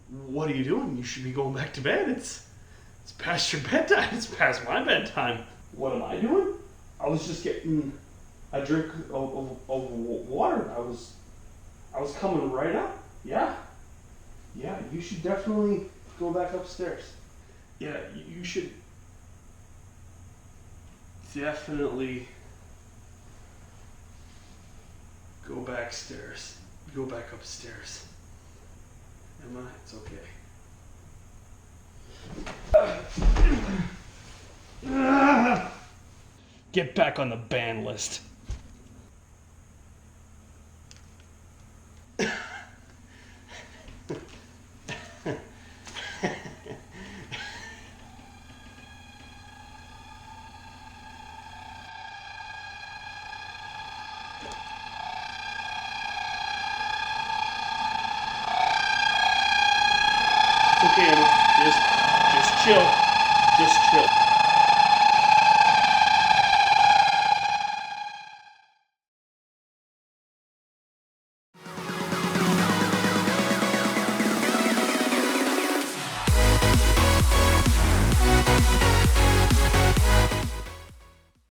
What are you doing? You should be going back to bed. It's past your bedtime. It's past my bedtime. What am I doing? I was just getting a drink of water. I was coming right up. Yeah, you should definitely go back upstairs. Yeah, you should definitely go back upstairs. Emma, it's okay. Get back on the ban list. Okay, Emma. Just chill. Just chill.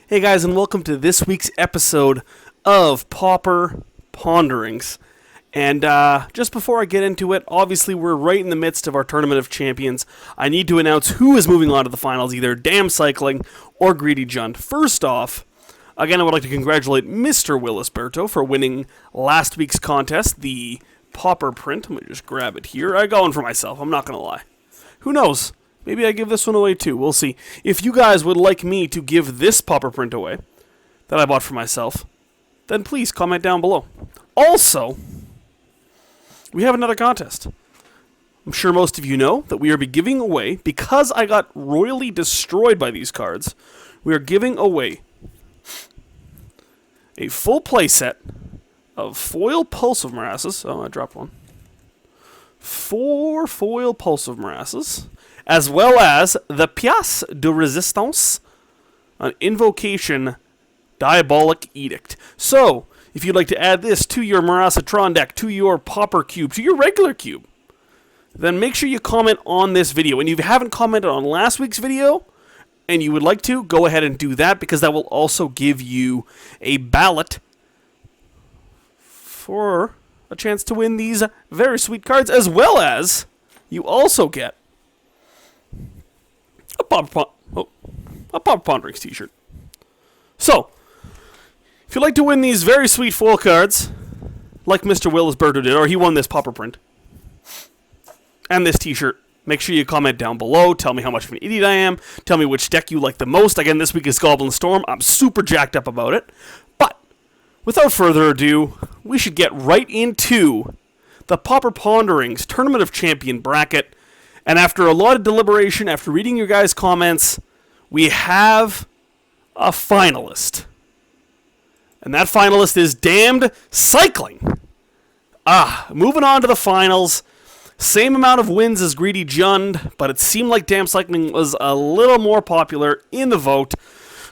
Hey guys, and welcome to this week's episode of Pauper Ponderings. And just before I get into it, obviously we're right in the midst of our Tournament of Champions. I need to announce who is moving on to the finals, either Damn Cycling or Greedy Jund. First off, again, I would like to congratulate Mr. Willisberto for winning last week's contest, the Pauper print. Let me just grab it here. I got one for myself, I'm not going to lie. Who knows? Maybe I give this one away too. We'll see. If you guys would like me to give this Pauper print away that I bought for myself, then please comment down below. Also, we have another contest. I'm sure most of you know that we are giving away, because I got royally destroyed by these cards, we are giving away a full playset of foil Pulsive Morasses. Oh, I dropped one. 4 foil Pulsive Morasses, as well as the Pièce de Résistance, an Invocation Diabolic Edict. So, if you'd like to add this to your Morassatron deck, to your Pauper cube, to your regular cube, then make sure you comment on this video. And if you haven't commented on last week's video, and you would like to, go ahead and do that, because that will also give you a ballot for a chance to win these very sweet cards, as well as you also get a Pauper Ponderings t-shirt. So, if you'd like to win these very sweet foil cards, like Mr. Willisberto did, or he won this Pauper print, and this t-shirt, make sure you comment down below. Tell me how much of an idiot I am. Tell me which deck you like the most. Again, this week is Goblin Storm. I'm super jacked up about it. But, without further ado, we should get right into the Pauper Ponderings Tournament of Champion bracket. And after a lot of deliberation, after reading your guys' comments, we have a finalist. And that finalist is Damned Cycling. Moving on to the finals. Same amount of wins as Greedy Jund, but it seemed like Damned Cycling was a little more popular in the vote.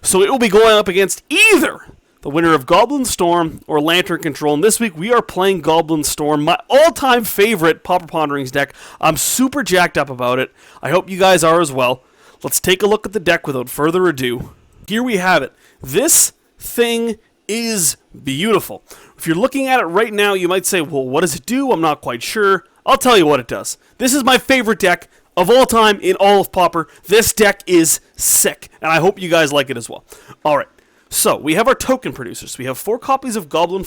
So it will be going up against either the winner of Goblin Storm or Lantern Control. And this week we are playing Goblin Storm, my all-time favorite Pauper Ponderings deck. I'm super jacked up about it. I hope you guys are as well. Let's take a look at the deck without further ado. Here we have it. This thing is beautiful. If you're looking at it right now, you might say, well, what does it do? I'm not quite sure. I'll tell you what it does. This is my favorite deck of all time in all of Pauper. This deck is sick, and I hope you guys like it as well. Alright, so we have our token producers. We have 4 copies of Dragon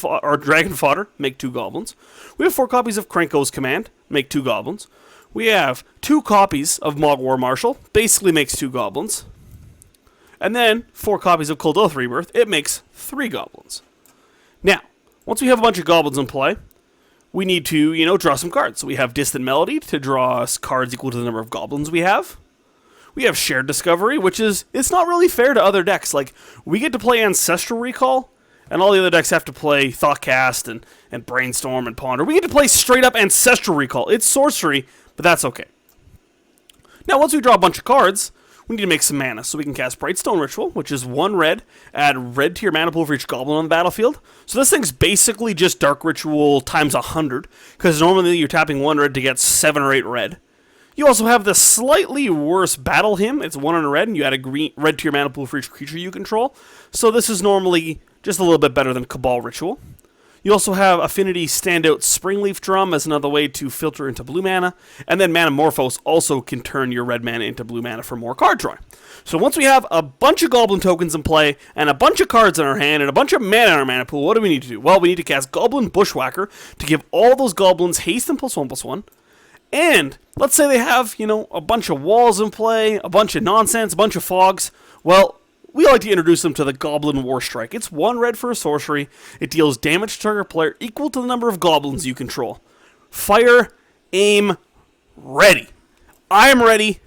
Fodder, make 2 goblins. We have 4 copies of Krenko's Command, make 2 goblins. We have 2 copies of Mogg War Marshal, basically makes 2 goblins. And then 4 copies of Kuldotha Rebirth, it makes 3 goblins. Now, once we have a bunch of goblins in play, we need to, draw some cards. So we have Distant Melody to draw us cards equal to the number of goblins we have. We have Shared Discovery, which is, it's not really fair to other decks. Like, we get to play Ancestral Recall, and all the other decks have to play Thoughtcast and Brainstorm and Ponder. We get to play straight up Ancestral Recall. It's sorcery, but that's okay. Now, once we draw a bunch of cards, we need to make some mana. So we can cast Brightstone Ritual, which is 1 red, add red to your mana pool for each goblin on the battlefield. So this thing's basically just Dark Ritual times 100, because normally you're tapping 1 red to get 7 or 8 red. You also have the slightly worse Battle Hymn. It's 1 on a red, and you add a red to your mana pool for each creature you control. So this is normally just a little bit better than Cabal Ritual. You also have Affinity Standout Springleaf Drum as another way to filter into blue mana. And then Manamorphose also can turn your red mana into blue mana for more card drawing. So once we have a bunch of Goblin tokens in play, and a bunch of cards in our hand, and a bunch of mana in our mana pool, what do we need to do? Well, we need to cast Goblin Bushwhacker to give all those goblins haste and +1/+1. And let's say they have, a bunch of walls in play, a bunch of nonsense, a bunch of fogs. Well, we like to introduce them to the Goblin War Strike. It's 1 red for a sorcery. It deals damage to target player equal to the number of goblins you control. Fire, aim, ready. I am ready.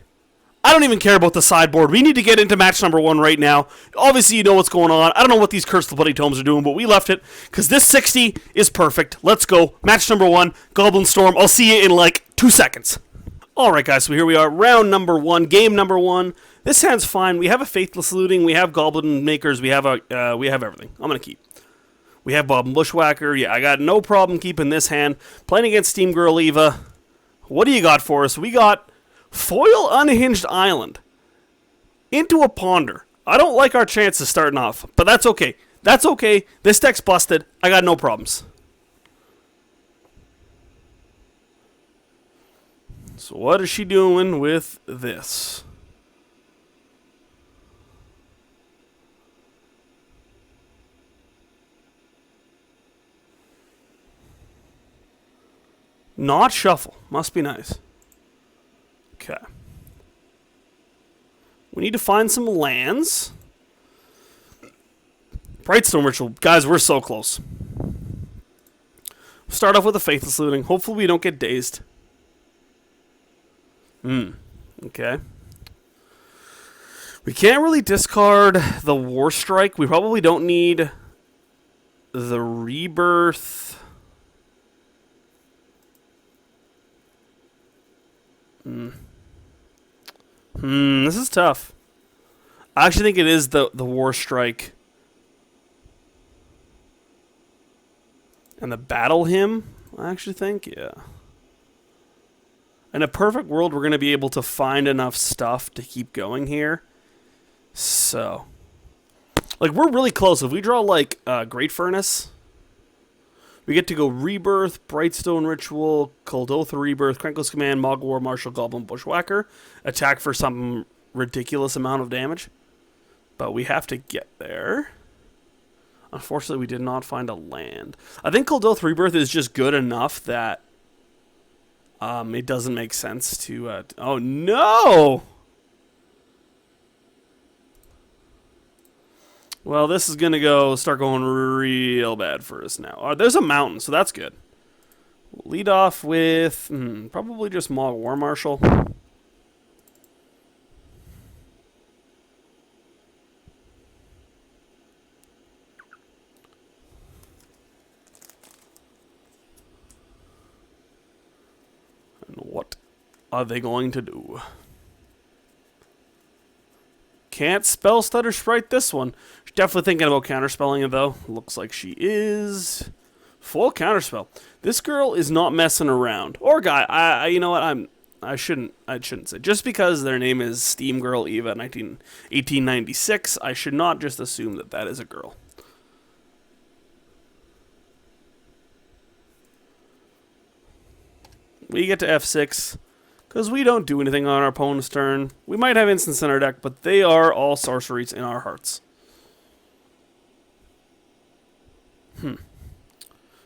I don't even care about the sideboard. We need to get into match number 1 right now. Obviously, you know what's going on. I don't know what these Cursed Bloody Tomes are doing, but we left it because this 60 is perfect. Let's go. Match number 1, Goblin Storm. I'll see you in like 2 seconds. Alright guys, so here we are, round number 1, game number 1. This hand's fine. We have a Faithless Looting, we have Goblin Makers, we have everything. I'm gonna keep. We have Goblin Bushwhacker. Yeah, I got no problem keeping this hand. Playing against Steam Girl Eva. What do you got for us? We got Foil Unhinged Island into a Ponder. I don't like our chances starting off, but that's okay. That's okay. This deck's busted. I got no problems. So what is she doing with this? Not shuffle. Must be nice. Okay. We need to find some lands. Brightstone Ritual. Guys, we're so close. Start off with a Faithless Looting. Hopefully we don't get dazed. Okay. We can't really discard the War Strike. We probably don't need the Rebirth. This is tough. I actually think it is the War Strike. And the Battle Hymn, I actually think, yeah. In a perfect world, we're going to be able to find enough stuff to keep going here. So, like, we're really close. If we draw, like, Great Furnace, we get to go Rebirth, Brightstone Ritual, Kuldotha Rebirth, Krenko's Command, Mogg War Marshal, Goblin Bushwhacker. Attack for some ridiculous amount of damage. But we have to get there. Unfortunately, we did not find a land. I think Kuldotha Rebirth is just good enough that it doesn't make sense to... oh, no! Well, this is going to start going real bad for us now. There's a mountain, so that's good. We'll lead off with probably just Mogg War Marshal. And what are they going to do? Can't spell Stutter Sprite this one. She's definitely thinking about counterspelling it, though. Looks like she is. Full counterspell. This girl is not messing around. Or guy. You know what? I shouldn't say. Just because their name is Steam Girl Eva 1896, I should not just assume that that is a girl. We get to F6. Because we don't do anything on our opponent's turn. We might have instants in our deck, but they are all sorceries in our hearts.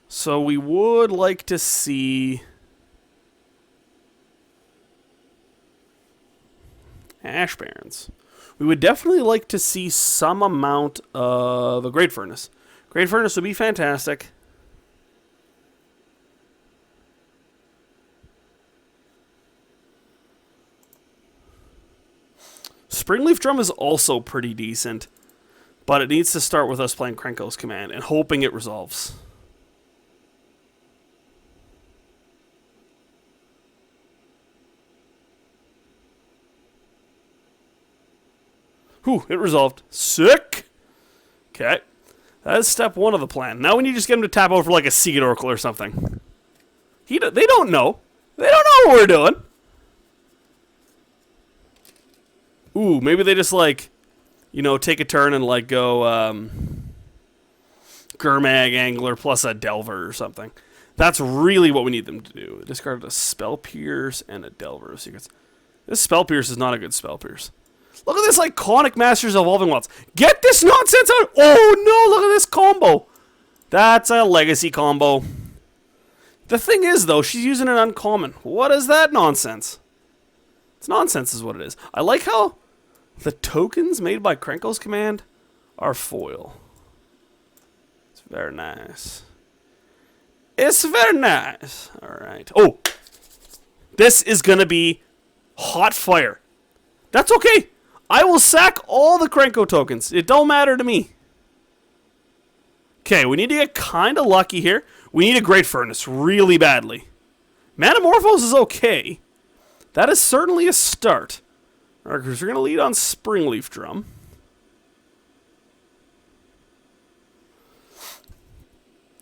So we would like to see... Ash Barrens. We would definitely like to see some amount of a Great Furnace. Great Furnace would be fantastic. Springleaf Drum is also pretty decent, but it needs to start with us playing Krenko's Command and hoping it resolves. Whew, it resolved. Sick! Okay. That is step one of the plan. Now we need to just get him to tap over like a Seed Oracle or something. They don't know. They don't know what we're doing. Ooh, maybe they just like, you know, take a turn and like go Gurmag Angler plus a Delver or something. That's really what we need them to do. Discard a Spell Pierce and a Delver of Secrets. This Spell Pierce is not a good Spell Pierce. Look at this Iconic Masters of Evolving Wilds. Get this nonsense out! Oh no, look at this combo! That's a legacy combo. The thing is, though, she's using an uncommon. What is that nonsense? It's nonsense is what it is. I like how the tokens made by Krenko's command are foil. It's very nice. It's very nice. Alright. Oh! This is gonna be hot fire. That's okay. I will sack all the Krenko tokens. It don't matter to me. Okay, we need to get kind of lucky here. We need a Great Furnace really badly. Manamorphose is okay. That is certainly a start. Alright, because we're going to lead on Springleaf Drum.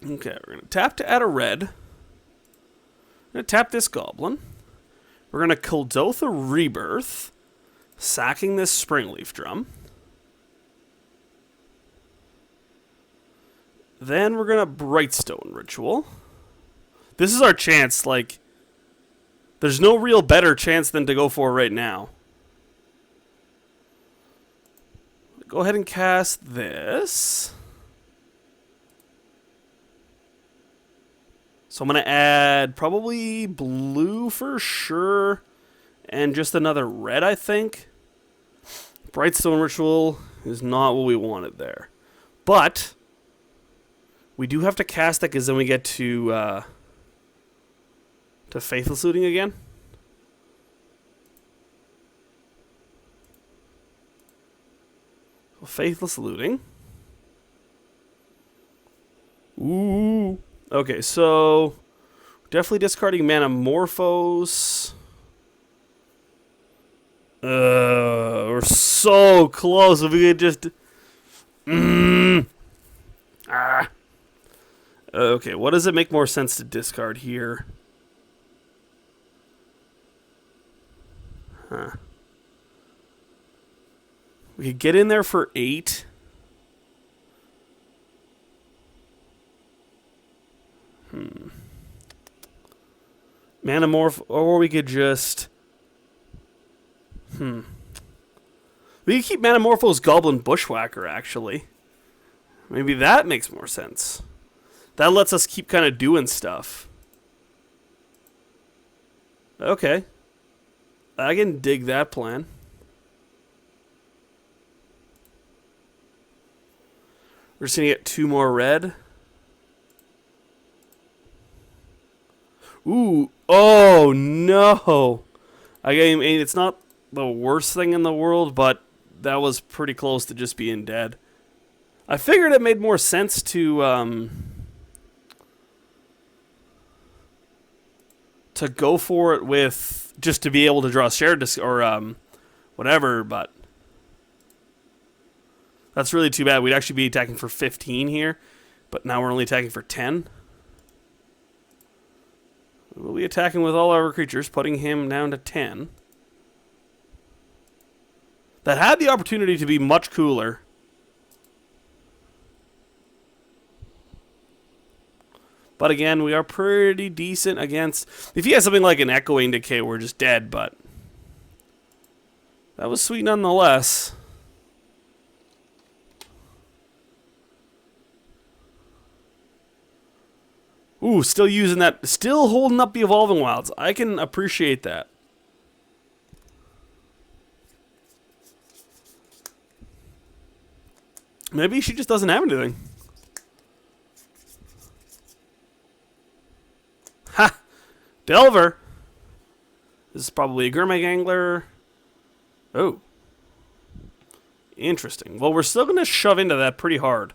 Okay, we're going to tap to add a red. We're going to tap this Goblin. We're going to Kuldotha Rebirth, sacking this Springleaf Drum. Then we're going to Brightstone Ritual. This is our chance, like, there's no real better chance than to go for right now. Go ahead and cast this. So I'm going to add probably blue for sure, and just another red, I think. Brightstone Ritual is not what we wanted there. But we do have to cast that because then we get to Faithless Looting again. Faithless Looting. Ooh. Okay, so definitely discarding Manamorphose. We're so close. If we could just... Okay, what does it make more sense to discard here? Huh. We could get in there for 8. Manamorph, or we could just... We could keep Manamorpho's Goblin Bushwhacker, actually. Maybe that makes more sense. That lets us keep kind of doing stuff. Okay. I can dig that plan. We're just going to get 2 more red. Ooh. Oh, no. mean, it's not the worst thing in the world, but that was pretty close to just being dead. I figured it made more sense to go for it with just to be able to draw shared or whatever, but that's really too bad. We'd actually be attacking for 15 here, but now we're only attacking for 10. We'll be attacking with all our creatures, putting him down to 10. That had the opportunity to be much cooler. But again, we are pretty decent against... If he has something like an Echoing Decay, we're just dead, but... That was sweet nonetheless. Ooh, still using that... Still holding up the Evolving Wilds. I can appreciate that. Maybe she just doesn't have anything. Ha! Delver! This is probably a Gurmag Angler. Oh. Interesting. Well, we're still going to shove into that pretty hard.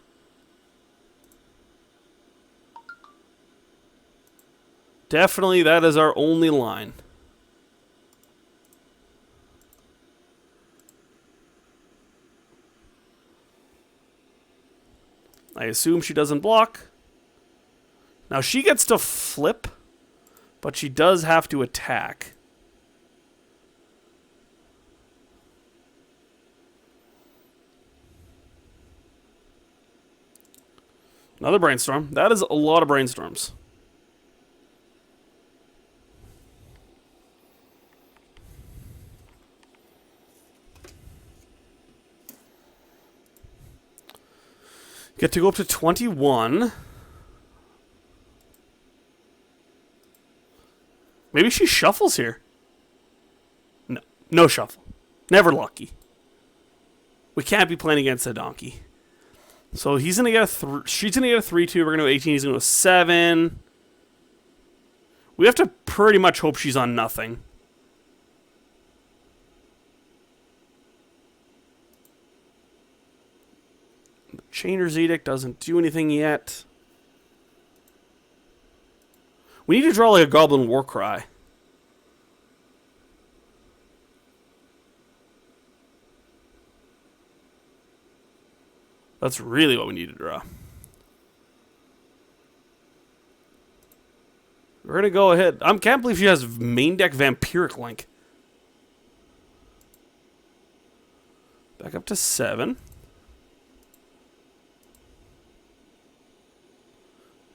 Definitely, that is our only line. I assume she doesn't block. Now she gets to flip, but she does have to attack. Another brainstorm. That is a lot of brainstorms. Get to go up to 21. Maybe she shuffles here. No. No shuffle. Never lucky. We can't be playing against a donkey. So he's going to get a she's going to get a 3-2. We're going to go 18. He's going to go 7. We have to pretty much hope she's on nothing. The Chainer's Edict doesn't do anything yet. We need to draw like a Goblin War Cry. That's really what we need to draw. We're going to go ahead. I can't believe she has main deck Vampiric Link. Back up to 7.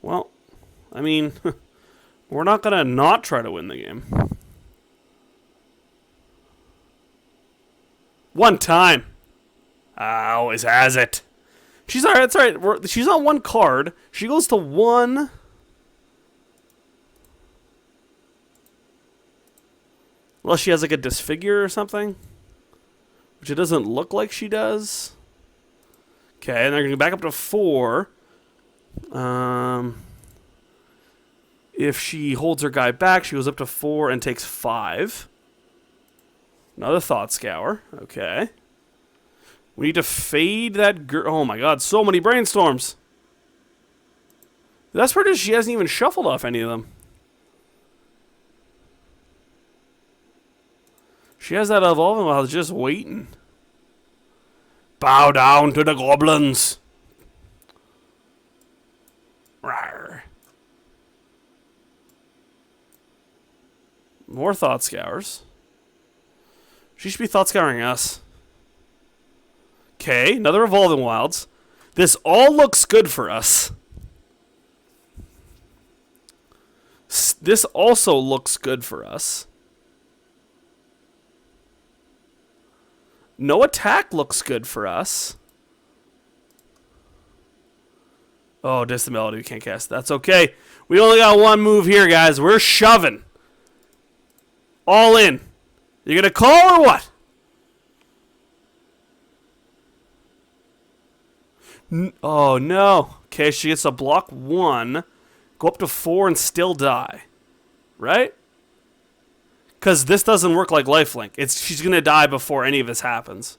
Well, I mean, we're not going to not try to win the game. One time. Always has it. She's alright, that's alright. She's on 1 card. She goes to 1. Unless she has like a disfigure or something. Which it doesn't look like she does. Okay, and they're going to go back up to 4. If she holds her guy back, she goes up to 4 and takes 5. Another Thought Scour. Okay. We need to fade that girl. Oh my god, so many brainstorms. The best part is she hasn't even shuffled off any of them. She has that Evolving Wild just waiting. Bow down to the goblins. Rawr. More Thought Scours. She should be Thought Scouring us. Okay, another Evolving Wilds. This all looks good for us. This also looks good for us. No attack looks good for us. Oh, Distant Melody, we can't cast. That's okay. We only got 1 move here, guys. We're shoving. All in. You gonna call or what? Oh, no. Okay, she gets to block 1, go up to 4, and still die. Right? Because this doesn't work like lifelink. She's going to die before any of this happens.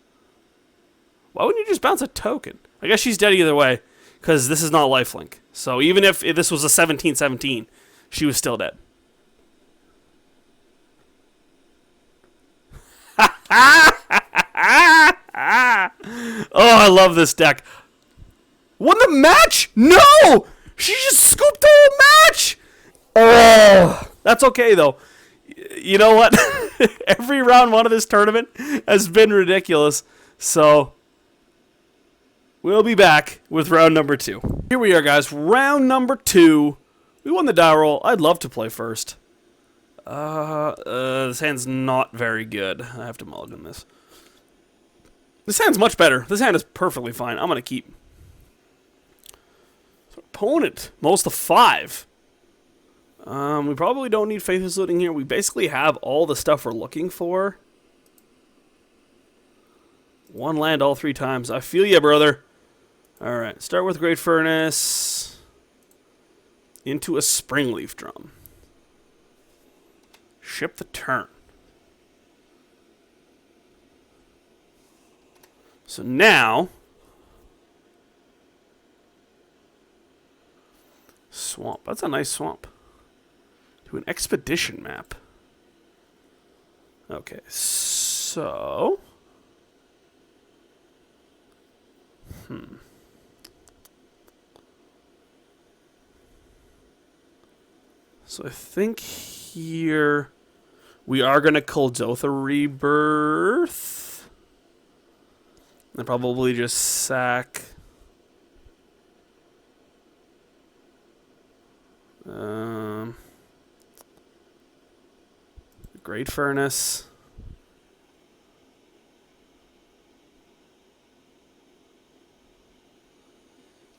Why wouldn't you just bounce a token? I guess she's dead either way, because this is not lifelink. So even if this was a 17-17, she was still dead. Oh, I love this deck. Won the match? No! She just scooped the whole match! Oh, that's okay, though. You know what? Every round 1 of this tournament has been ridiculous. So, we'll be back with round number 2. Here we are, guys. Round number 2. We won the die roll. I'd love to play first. This hand's not very good. I have to mulligan this. This hand's much better. This hand is perfectly fine. I'm going to keep. Opponent, most of 5. We probably don't need Faithless Looting here. We basically have all the stuff we're looking for. 1 land all 3 times. I feel ya, brother. Alright, start with Great Furnace. Into a Springleaf Drum. Ship the turn. So now... Swamp. That's a nice swamp. To an expedition map. Okay, so... So I think here we are going to Kuldotha Rebirth. And probably just sack... Great Furnace.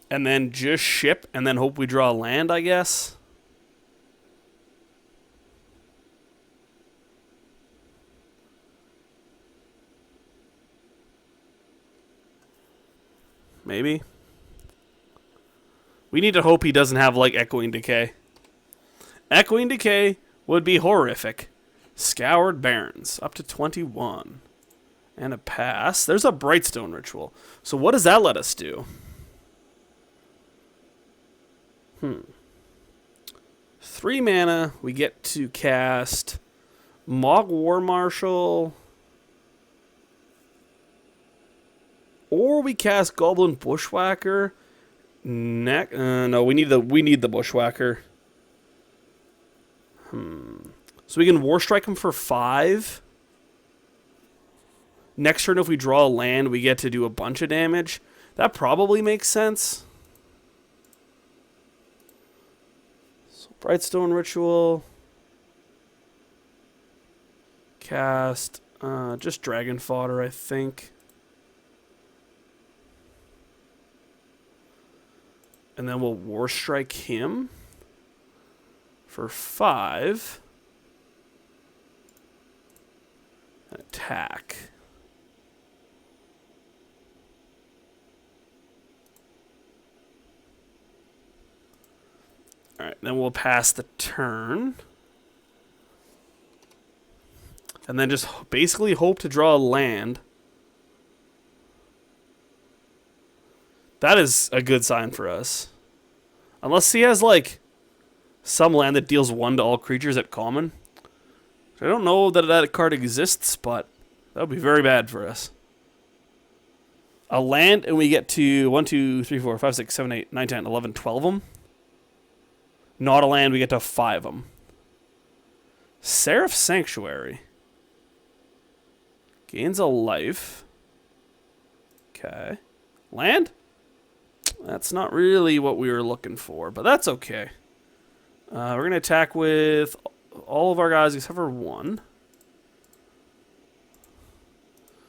And then just ship and then hope we draw land, I guess. Maybe. We need to hope he doesn't have, like, Echoing Decay. Echoing Decay would be horrific. Scoured Barrens, up to 21. And a pass. There's a Brightstone Ritual. So what does that let us do? 3 mana, we get to cast Mogg War Marshal. Or we cast Goblin Bushwhacker. No, we need the Bushwhacker. So we can War Strike him for 5. Next turn, if we draw a land, we get to do a bunch of damage. That probably makes sense. So Brightstone Ritual. Cast just Dragon Fodder, I think. And then we'll War Strike him for 5. Attack. Alright, then we'll pass the turn. And then just basically hope to draw a land. That is a good sign for us. Unless he has, like, some land that deals 1 to all creatures at common. I don't know that that card exists, but that would be very bad for us. A land, and we get to 1, 2, 3, 4, 5, 6, 7, 8, 9, 10, 11, 12 of them. Not a land, we get to 5 of them. Seraph Sanctuary. Gains a life. Okay. Land? That's not really what we were looking for, but that's okay. We're going to attack with all of our guys except for 1.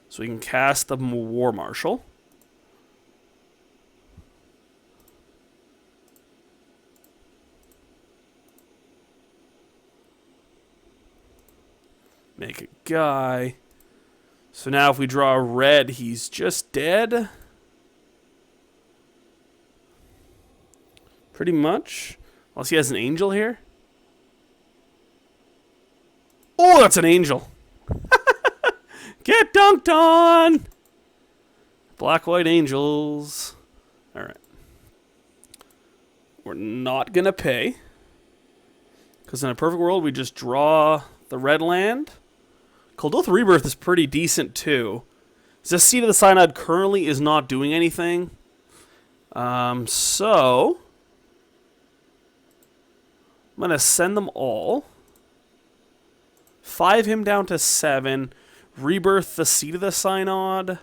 So we can cast the War Marshal. Make a guy. So now if we draw a red, he's just dead. Pretty much. Unless he has an angel here. Oh, that's an angel. Get dunked on. Black-white angels. Alright. We're not going to pay. Because in a perfect world, we just draw the red land. Kuldotha Rebirth is pretty decent, too. This Seed of the Synod currently is not doing anything. So I'm going to send them all. 5 him down to 7. Rebirth the Seed of the Synod.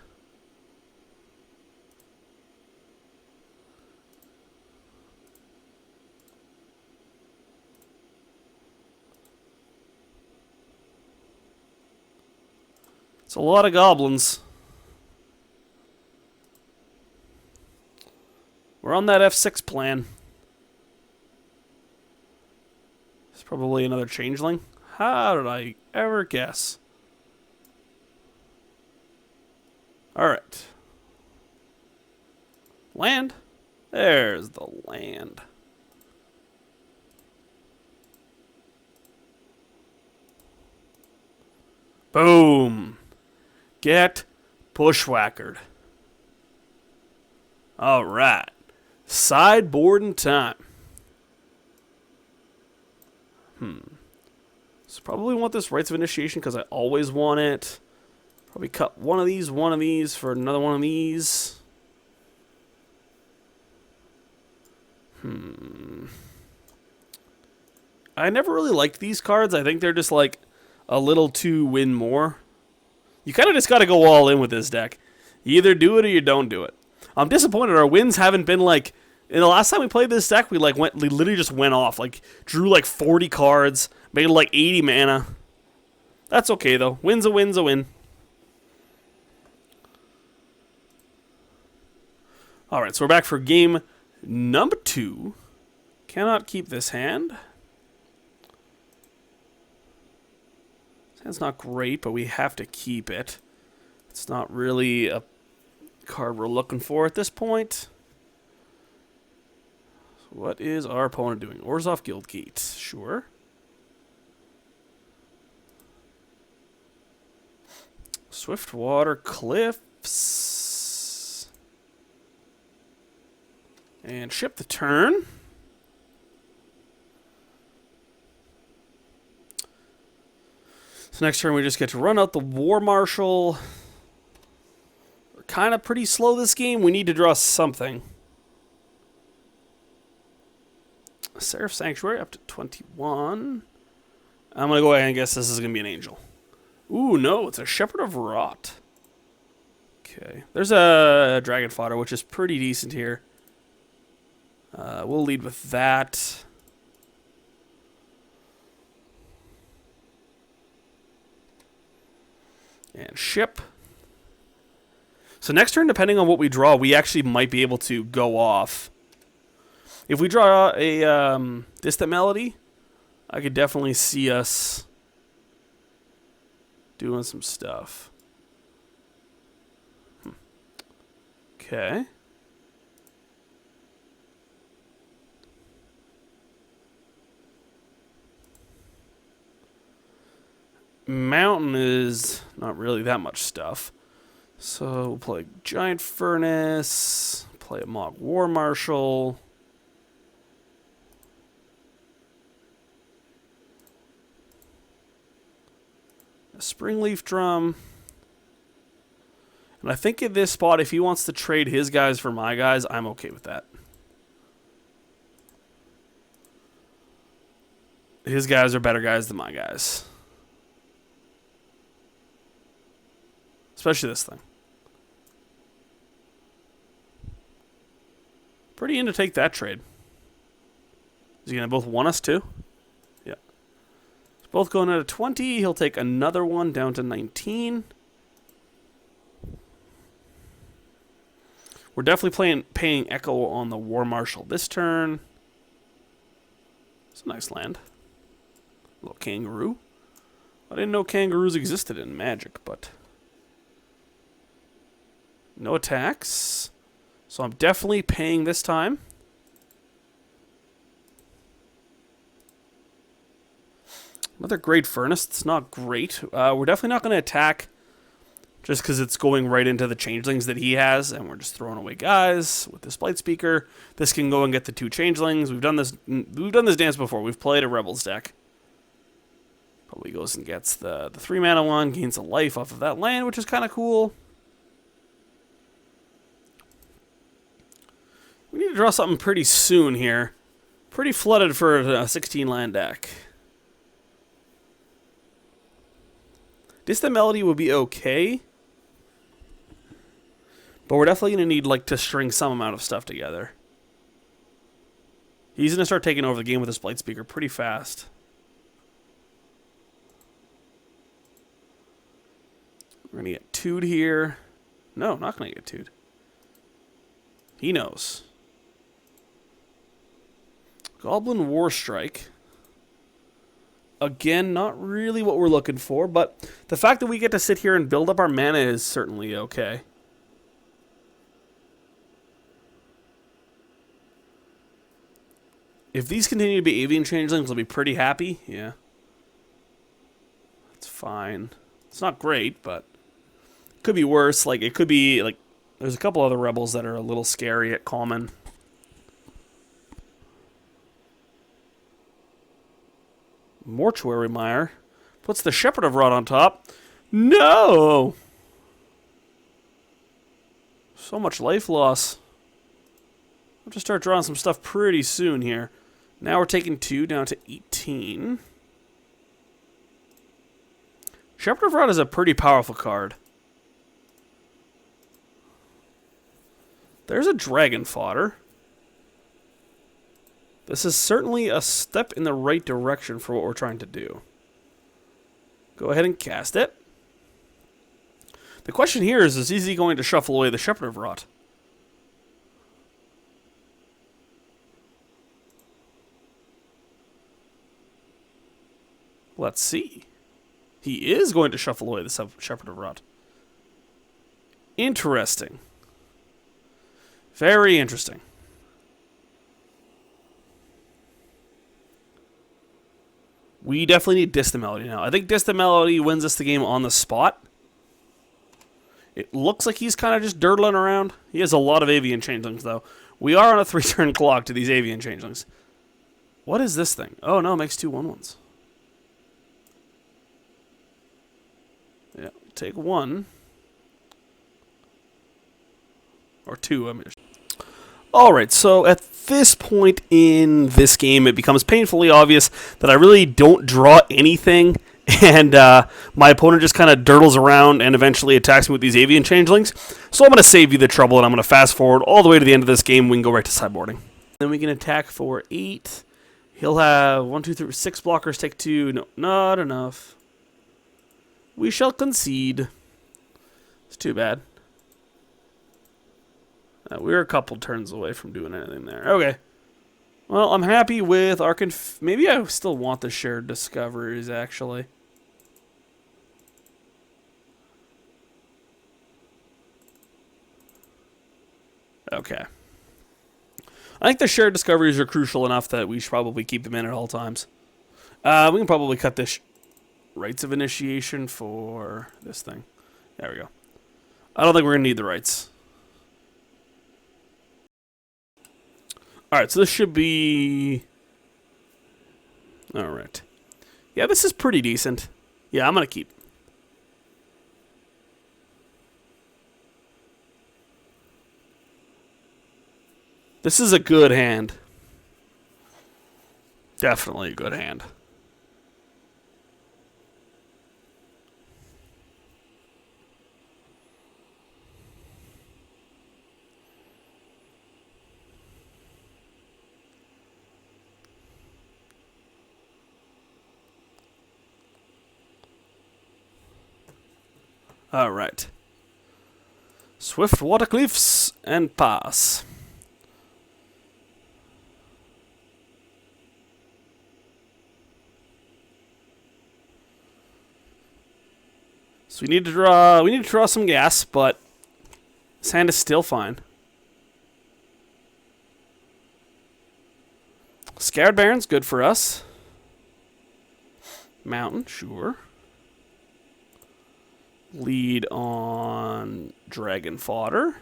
It's a lot of goblins. We're on that F6 plan. It's probably another changeling. How did I ever guess? Alright. Land. There's the land. Boom. Get bushwhackered. Alright. Sideboard in time. So probably want this Rites of Initiation because I always want it. Probably cut one of these for another one of these. I never really liked these cards. I think they're just like a little too win more. You kind of just got to go all in with this deck. You either do it or you don't do it. I'm disappointed. Our wins haven't been like... In the last time we played this deck, we literally just went off. Like, drew like 40 cards, made like 80 mana. That's okay, though. Win's a win's a win. Alright, so we're back for game number 2. Cannot keep this hand. This hand's not great, but we have to keep it. It's not really a card we're looking for at this point. So what is our opponent doing? Orzhov Guildgate. Sure. Swiftwater Cliffs. And ship the turn. So next turn we just get to run out the War Marshal. We're kind of pretty slow this game. We need to draw something. Seraph Sanctuary up to 21. I'm going to go ahead and guess this is going to be an angel. Ooh, no, it's a Shepherd of Rot. Okay. There's a Dragon Fodder, which is pretty decent here. We'll lead with that. And ship. So next turn, depending on what we draw, we actually might be able to go off. If we draw a Distant Melody, I could definitely see us doing some stuff. Okay. Mountain is not really that much stuff. So we'll play Giant Furnace, play a Mogg War Marshal. A Springleaf Drum. And I think at this spot, if he wants to trade his guys for my guys, I'm okay with that. His guys are better guys than my guys. Especially this thing. Pretty in to take that trade. Is he going to both want us to? Yeah. So both going out of 20. He'll take another one down to 19. We're definitely paying Echo on the War Marshal this turn. It's a nice land. A little kangaroo. I didn't know kangaroos existed in Magic, but... No attacks. So I'm definitely paying this time. Another Great Furnace. It's not great. We're definitely not going to attack just because it's going right into the changelings that he has, and we're just throwing away guys with this Blight Speaker. This can go and get the 2 changelings. We've done this dance before. We've played a Rebels deck. Probably goes and gets the 3 mana one, gains a life off of that land, which is kind of cool. We need to draw something pretty soon here. Pretty flooded for a 16 land deck. Distant Melody will be okay. But we're definitely going to need to string some amount of stuff together. He's going to start taking over the game with this Blight Speaker pretty fast. We're going to get 2'd here. No, not going to get 2'd. He knows. Goblin War Strike. Again, not really what we're looking for, but the fact that we get to sit here and build up our mana is certainly okay. If these continue to be Avian Changelings, I'll be pretty happy. Yeah. That's fine. It's not great, but it could be worse. It could be, there's a couple other Rebels that are a little scary at common. Mortuary Mire. Puts the Shepherd of Rot on top. No! So much life loss. I'll just start drawing some stuff pretty soon here. Now we're taking 2 down to 18. 14. Shepherd of Rot is a pretty powerful card. There's a Dragon Fodder. This is certainly a step in the right direction for what we're trying to do. Go ahead and cast it. The question here is he going to shuffle away the Shepherd of Rot? Let's see. He is going to shuffle away the Shepherd of Rot. Interesting. Very interesting. We definitely need Distant Melody now. I think Distant Melody wins us the game on the spot. It looks like he's kind of just dirtling around. He has a lot of Avian Changelings, though. We are on a 3-turn clock to these Avian Changelings. What is this thing? Oh, no, it makes 2 1/1s. Yeah, take 1. Or 2, I mean. Alright, so at this point in this game, it becomes painfully obvious that I really don't draw anything, and my opponent just kind of dirtles around and eventually attacks me with these Avian Changelings. So I'm going to save you the trouble, and I'm going to fast forward all the way to the end of this game. We can go right to sideboarding. Then we can attack for 8. He'll have 1, 2, 3, 6 blockers, take 2. No, not enough. We shall concede. It's too bad. We're a couple turns away from doing anything there. Okay. Well, I'm happy with our maybe I still want the shared discoveries, actually. Okay. I think the shared discoveries are crucial enough that we should probably keep them in at all times. We can probably cut this Rites of Initiation for this thing. There we go. I don't think we're going to need the rights. Alright, so this should be... Alright. Yeah, this is pretty decent. Yeah, I'm going to keep. This is a good hand. Definitely a good hand. Alright. Swiftwater Cliffs and pass. So we need to draw some gas, but this hand is still fine. Scared Baron's good for us. Mountain, sure. Lead on Dragon Fodder.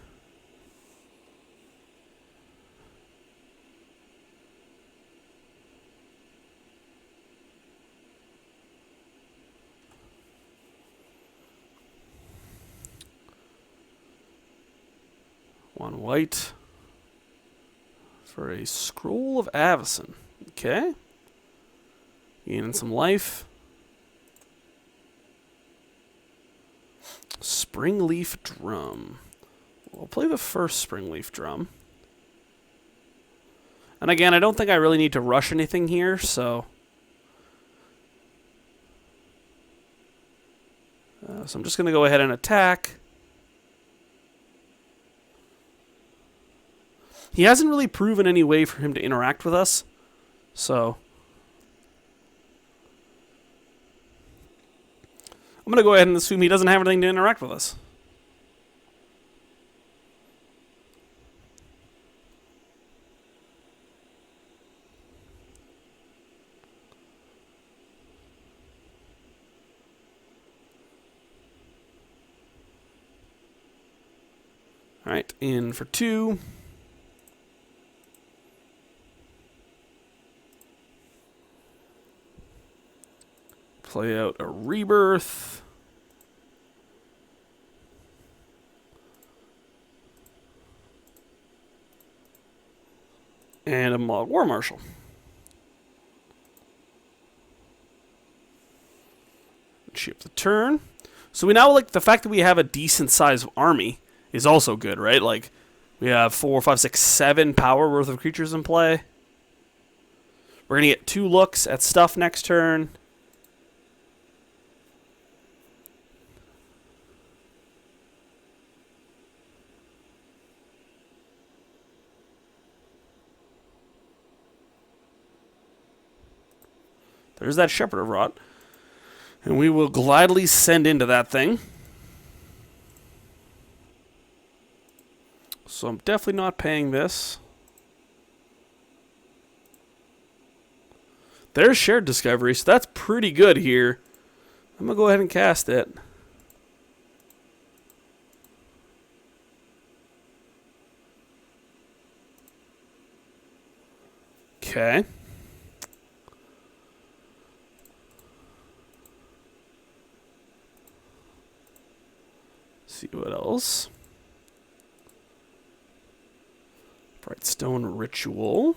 One white for a Scroll of Avacyn. Okay. Gaining some life. Springleaf Drum. We'll play the first Springleaf Drum. And again, I don't think I really need to rush anything here, so... so I'm just going to go ahead and attack. He hasn't really proven any way for him to interact with us, so... I'm going to go ahead and assume he doesn't have anything to interact with us. Alright, in for 2. Play out a Rebirth. And a Mogg War Marshal. Chip the turn. So we now, like, the fact that we have a decent sized army is also good, right? Like, we have 4, 5, 6, 7 power worth of creatures in play. We're going to get 2 looks at stuff next turn. There's that Shepherd of Rot. And we will gladly send into that thing. So I'm definitely not paying this. There's Shared Discovery, so that's pretty good here. I'm going to go ahead and cast it. Okay. See what else. Brightstone Ritual.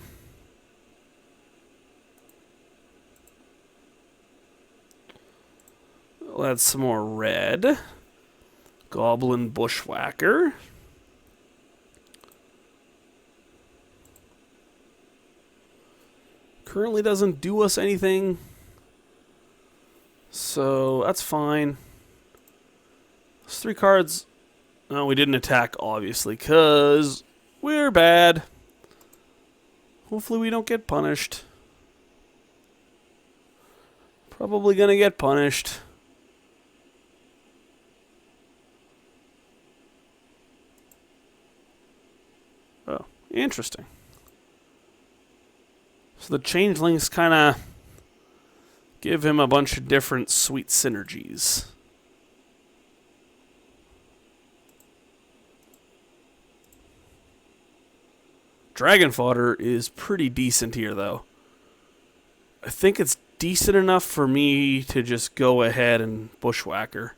We'll add some more red. Goblin Bushwhacker. Currently doesn't do us anything, so that's fine. Those 3 cards. No, we didn't attack, obviously, because we're bad. Hopefully we don't get punished. Probably gonna get punished. Oh, interesting. So the changelings kind of give him a bunch of different sweet synergies. Dragon Fodder is pretty decent here, though. I think it's decent enough for me to just go ahead and Bushwacker.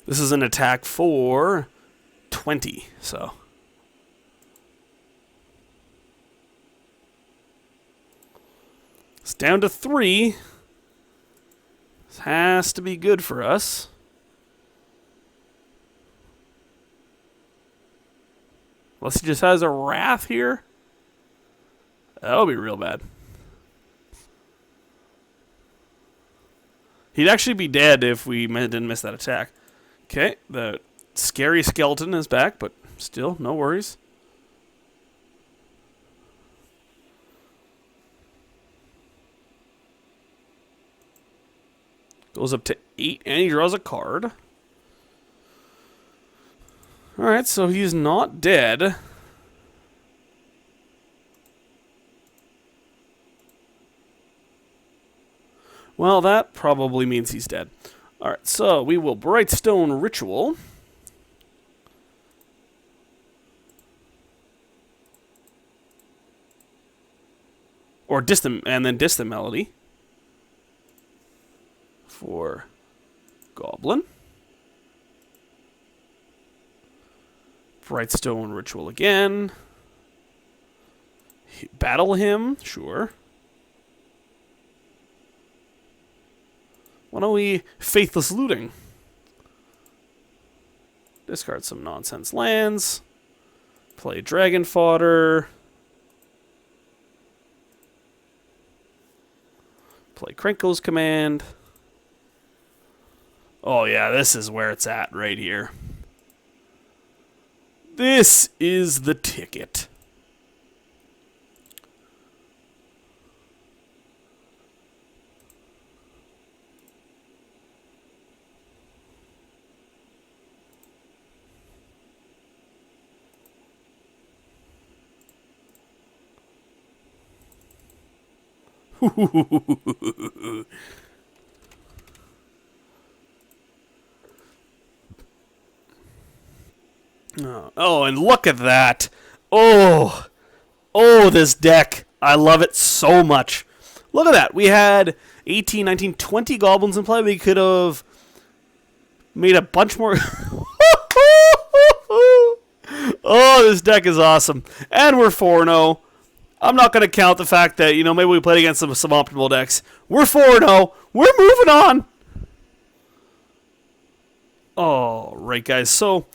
This is an attack for 20, so. It's down to 3. This has to be good for us. Unless he just has a Wrath here. That'll be real bad. He'd actually be dead if we didn't miss that attack. Okay, the scary skeleton is back, but still, no worries. Goes up to 8, and he draws a card. Alright, so he's not dead. Well, that probably means he's dead. Alright, so we will Brightstone Ritual. Or Distant, and then Distant Melody. For Goblin. Brightstone Ritual again. Battle him, sure. Why don't we Faithless Looting? Discard some nonsense lands. Play Dragon Fodder. Play Krenko's Command. Oh yeah, this is where it's at right here. This is the ticket. Oh, and look at that. Oh, this deck. I love it so much. Look at that. We had 18, 19, 20 goblins in play. We could have made a bunch more. Oh, this deck is awesome. And we're 4-0. I'm not going to count the fact that, maybe we played against some suboptimal decks. We're 4-0. We're moving on. All right, guys. So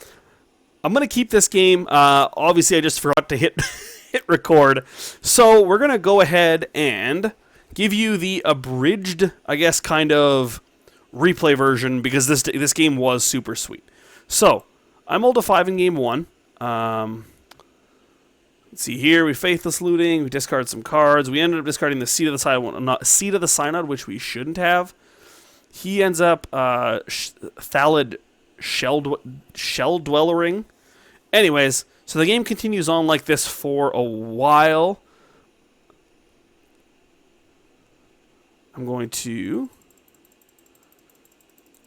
I'm going to keep this game. Obviously, I just forgot to hit record. So we're going to go ahead and give you the abridged, I guess, kind of replay version because this game was super sweet. So I'm 0-5 in game 1. Let's see here. We Faithless Looting. We discard some cards. We ended up discarding the Seed of the Synod, which we shouldn't have. He ends up Thallid Shell Dwellering. Anyways, so the game continues on like this for a while. I'm going to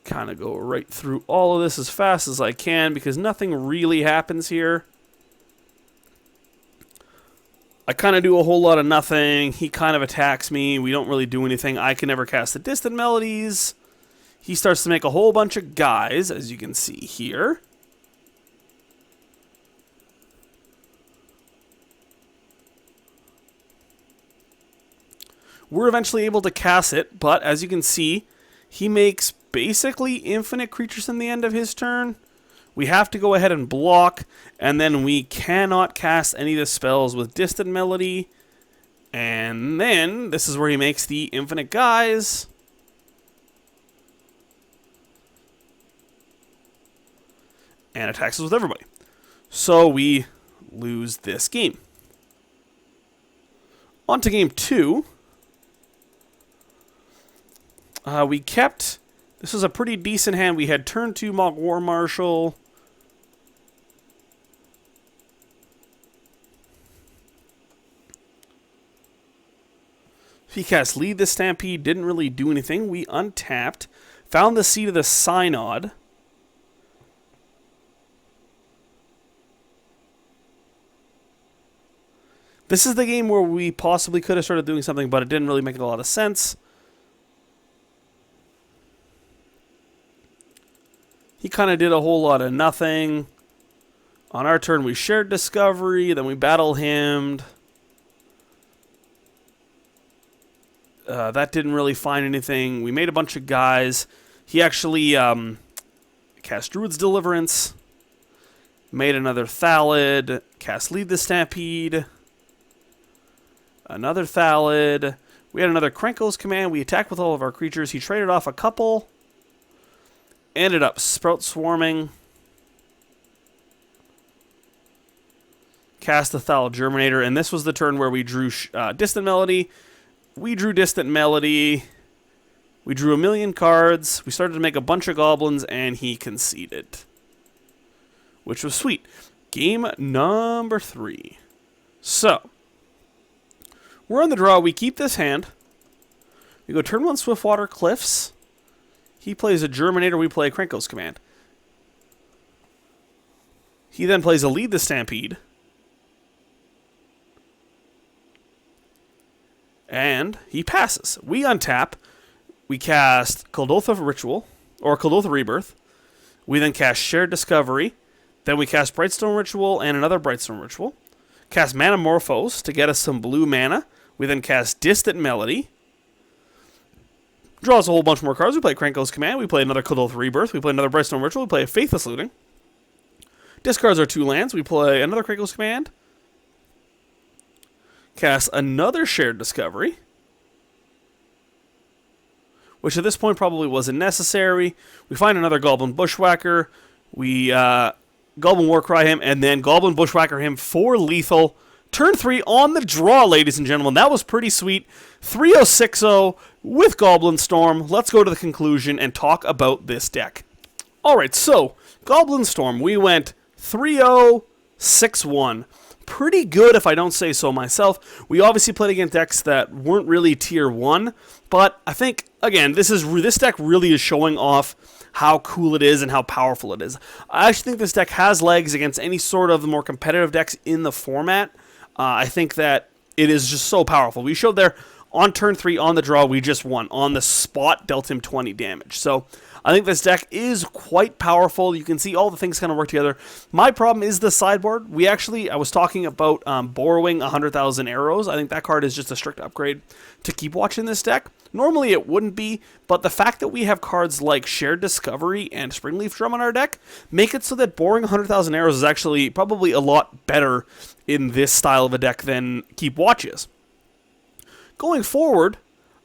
kind of go right through all of this as fast as I can because nothing really happens here. I kind of do a whole lot of nothing. He kind of attacks me. We don't really do anything. I can never cast the Distant Melodies. He starts to make a whole bunch of guys, as you can see here. We're eventually able to cast it, but as you can see, he makes basically infinite creatures in the end of his turn. We have to go ahead and block, and then we cannot cast any of the spells with Distant Melody. And then, this is where he makes the infinite guys. And attacks us with everybody. So we lose this game. On to game 2. We kept... This was a pretty decent hand. We had turn 2 Mogg War Marshal. He cast Lead the Stampede, didn't really do anything. We untapped, found the Seed of the Synod. This is the game where we possibly could have started doing something, but it didn't really make a lot of sense. He kind of did a whole lot of nothing. On our turn, we shared Discovery, then we battle hymned. That didn't really find anything. We made a bunch of guys. He actually cast Druid's Deliverance. Made another Thallid. Cast Lead the Stampede. Another Thallid. We had another Krenko's Command. We attacked with all of our creatures. He traded off a couple. Ended up Sprout Swarming. Cast the Thallid Germinator. And this was the turn where we drew Distant Melody. We drew Distant Melody. We drew a million cards. We started to make a bunch of goblins, and he conceded. Which was sweet. Game number 3. So, we're on the draw. We keep this hand. We go turn 1 Swiftwater Cliffs. He plays a Germinator. We play a Krenko's Command. He then plays a Lead the Stampede. And he passes. We untap. We cast Kuldotha Ritual, or Kuldotha Rebirth. We then cast Shared Discovery. Then we cast Brightstone Ritual and another Brightstone Ritual. Cast Manamorphose to get us some blue mana. We then cast Distant Melody. Draws a whole bunch more cards. We play Krenko's Command. We play another Kuldotha Rebirth. We play another Brightstone Ritual. We play a Faithless Looting. Discards our 2 lands. We play another Krenko's Command. Cast another Shared Discovery, which at this point probably wasn't necessary. We find another Goblin Bushwhacker. We Goblin War Cry him, and then Goblin Bushwhacker him for lethal. Turn 3 on the draw, ladies and gentlemen. That was pretty sweet. 3-0-6-0 with Goblin Storm. Let's go to the conclusion and talk about this deck. Alright, so Goblin Storm, we went 3-0-6-1. Pretty good if I don't say so myself. We obviously played against decks that weren't really tier 1, but I think, again, this deck really is showing off how cool it is and how powerful it is. I actually think this deck has legs against any sort of more competitive decks in the format. I think that it is just so powerful. We showed there on turn 3 on the draw, we just won. On the spot, dealt him 20 damage. So I think this deck is quite powerful. You can see all the things kind of work together. My problem is the sideboard. I was talking about borrowing 100,000 arrows. I think that card is just a strict upgrade to keep watching this deck. Normally it wouldn't be, but the fact that we have cards like Shared Discovery and Springleaf Drum on our deck make it so that borrowing 100,000 arrows is actually probably a lot better in this style of a deck than Keep Watch is. Going forward,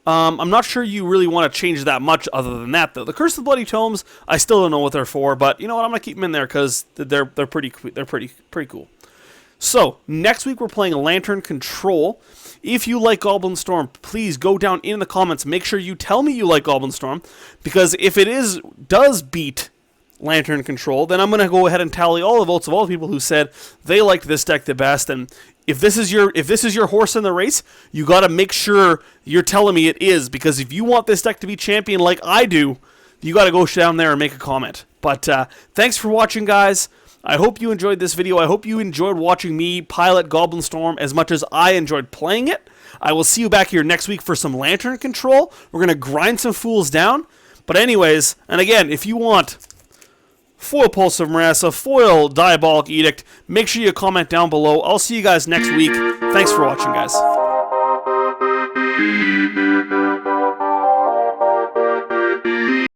I'm not sure you really want to change that much other than that, though. The Curse of the Bloody Tomes, I still don't know what they're for, but you know what? I'm going to keep them in there because they're pretty cool. So, next week we're playing Lantern Control. If you like Goblin Storm, please go down in the comments. Make sure you tell me you like Goblin Storm, because if it does beat Lantern Control, then I'm going to go ahead and tally all the votes of all the people who said they liked this deck the best. And if this is your horse in the race, you got to make sure you're telling me it is, because if you want this deck to be champion like I do, you got to go down there and make a comment. But thanks for watching, guys. I hope you enjoyed this video. I hope you enjoyed watching me pilot Goblin Storm as much as I enjoyed playing it. I will see you back here next week for some Lantern Control. We're going to grind some fools down. But anyways, and again, if you want foil Pulse of Marassa, foil Diabolic Edict, make sure you comment down below. I'll see you guys next week. Thanks for watching, guys.